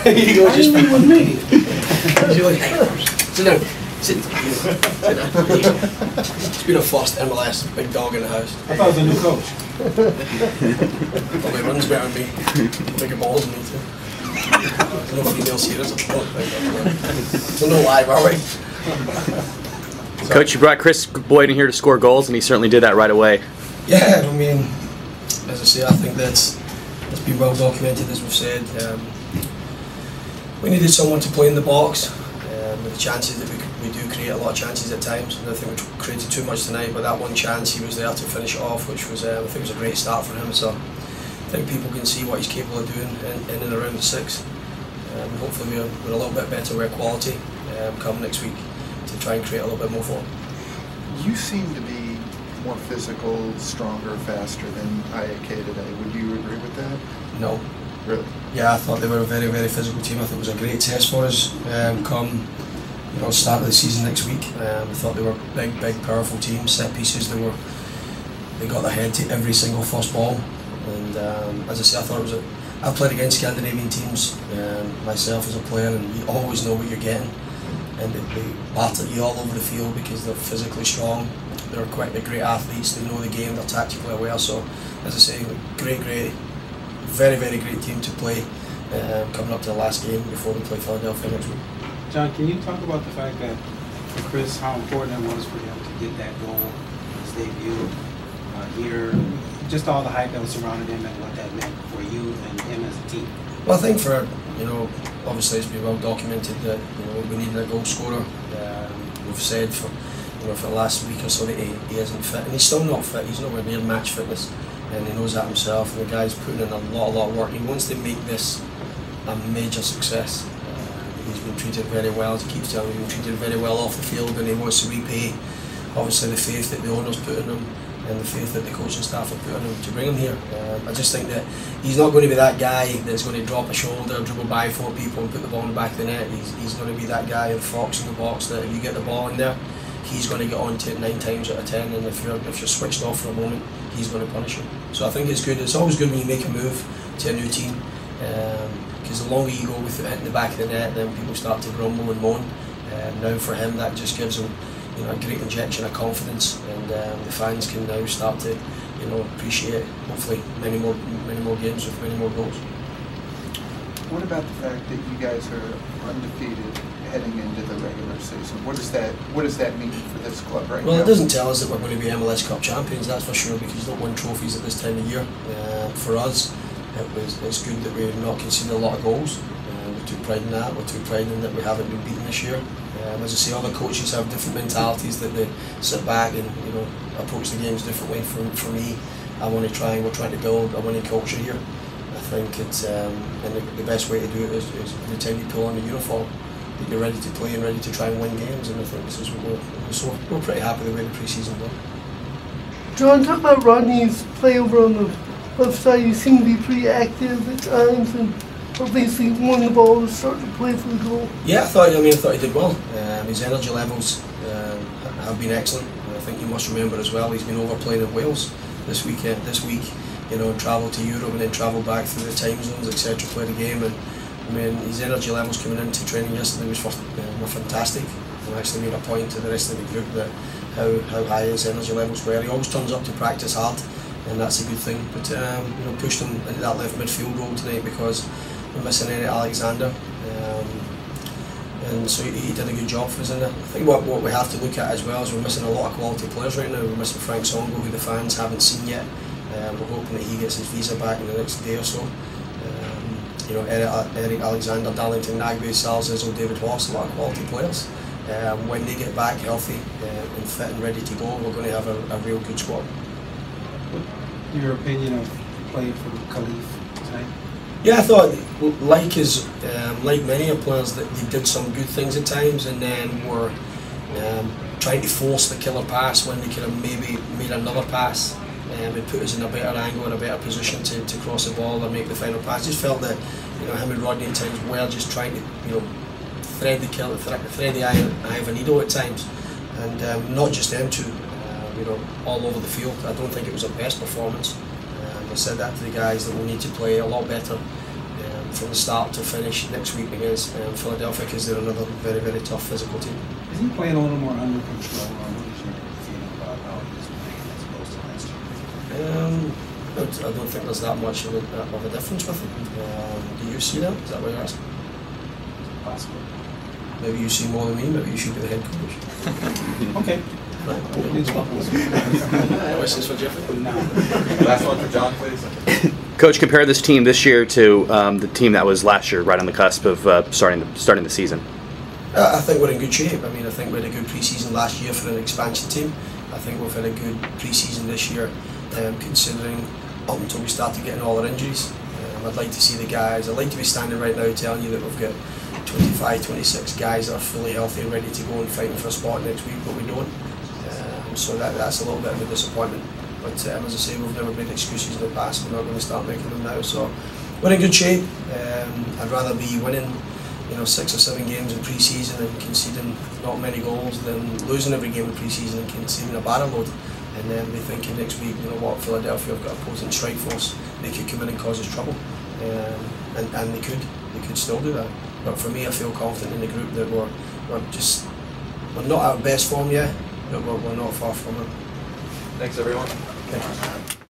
You go, just be with me. You're like, sit down. Sit down. It's been a first MLS, big dog in the house. I thought it was a new coach. Probably runs better than me. Bigger balls than me too. There's no females here, is there? So no live, are we? Coach, you brought Kris Boyd in here to score goals, and he certainly did that right away. Yeah, I mean, as I say, I think that's been well documented, as we've said. We needed someone to play in the box with the chances that we do create a lot of chances at times. I don't think we created too much tonight, but that one chance he was there to finish it off, which was I think was a great start for him. So I think people can see what he's capable of doing in and around the six. Hopefully we're a little bit better with quality come next week to try and create a little bit more for him. You seem to be more physical, stronger, faster than AIK today. Would you agree with that? No. Really? Yeah, I thought they were a very, very physical team. I think it was a great test for us come start of the season next week. I thought they were big, powerful team. Set pieces, they got their head to every single first ball. And as I say, I thought it was I've played against Scandinavian teams myself as a player, and you always know what you're getting. And they batter you all over the field because they're physically strong. They're great athletes. They know the game. They're tactically aware. So, as I say, very, very great team to play coming up to the last game before we play Philadelphia next week. John, can you talk about the fact that for Kris, how important it was for him to get that goal, his debut here, just all the hype that was surrounding him and what that meant for you and him as a team? Well, I think for obviously it's been well documented that we needed a goal scorer. We've said for the last week or so that he isn't fit, and he's still not fit. He's nowhere near match fitness, and he knows that himself. And the guy's putting in a lot of work. He wants to make this a major success. He's been treated very well, as he keeps telling me. He's been treated very well off the field, and he wants to repay, obviously, the faith that the owners put in him and the faith that the coaching staff have put in him to bring him here. I just think that he's not going to be that guy that's going to drop a shoulder, dribble by 4 people and put the ball in the back of the net. He's going to be that guy, the fox in the box, that if you get the ball in there, he's going to get onto it 9 times out of 10, and if you're switched off for a moment, he's going to punish you. So I think it's good. It's always good when you make a move to a new team, because the longer you go with it hitting the back of the net, then people start to grumble and moan. Now for him, that just gives him a great injection of confidence, and the fans can now start to appreciate, hopefully, many more games with many more goals. What about the fact that you guys are undefeated heading into the regular season? What does that mean for this club right now? Well, it doesn't tell us that we're going to be MLS Cup champions, that's for sure, because you don't win trophies at this time of year. For us, it's good that we've not conceded a lot of goals. We took pride in that. We took pride in that we haven't been beaten this year. As I say, other coaches have different mentalities, that they sit back and approach the games differently. For me, we're trying to build a winning culture here. I think it's and the best way to do it is the time you pull on the uniform, that you're ready to play and ready to try and win games. And I think this is what we're pretty happy the way the preseason went. John, talk about Rodney's play over on the left side. He seemed to be pretty active at times, and obviously won the ball to start to play for the goal. Yeah, I thought he did well. His energy levels have been excellent. I think you must remember as well, he's been overplaying in Wales this week, travel to Europe and then travel back through the time zones, etc. Play the game, and I mean his energy levels coming into training yesterday were fantastic. I actually made a point to the rest of the group that how high his energy levels were. He always turns up to practice hard, and that's a good thing. But pushed him into that left midfield role tonight because we're missing Eric Alexander, and so he did a good job for us in there. I think what we have to look at as well is we're missing a lot of quality players right now. We're missing Frank Songo, who the fans haven't seen yet. We're hoping that he gets his visa back in the next day or so. Eric Alexander, Darlington Nagbe, Salzizzo, David Horst, a lot of quality players. When they get back healthy and fit and ready to go, we're going to have a real good squad. What's your opinion of play from Khalif tonight? Yeah, I thought, like many players, that they did some good things at times, and then were trying to force the killer pass when they could have maybe made another pass. It put us in a better angle and a better position to cross the ball and make the final pass. Just felt that him and Rodney at times were just trying to thread the eye of a needle at times, and not just them two, all over the field. I don't think it was a best performance. I said that to the guys, that we need to play a lot better from the start to finish next week against Philadelphia, because they're another very, very tough physical team. Is he playing a little more under control, or what is your feeling about how he's playing as opposed to last year? I don't think there's that much of a difference with him. Do you see that? Is that what you're asking? Possible. Maybe you see more than me. Maybe you should be the head coach. Okay. Questions for Jeffrey? No. Last one for John, please. Coach, compare this team this year to the team that was last year, right on the cusp of starting the season. I think we're in good shape. I mean, I think we had a good pre-season last year for an expansion team. I think we've had a good pre-season this year, considering up until we started getting all our injuries. I'd like to see the guys. I'd like to be standing right now telling you that we've got 25, 26 guys that are fully healthy and ready to go and fighting for a spot next week, but we don't. So that's a little bit of a disappointment. But as I say, we've never made excuses in the past. We're not going to start making them now. So we're in good shape. I'd rather be winning, 6 or 7 games in pre-season and conceding not many goals than losing every game in pre-season and conceding a barrel load. And then be thinking next week, Philadelphia have got a opposing strike force. They could come in and cause us trouble, and they could still do that. But for me, I feel confident in the group that we're not at our best form yet, but we're not far from it. Thanks, everyone. Thank you.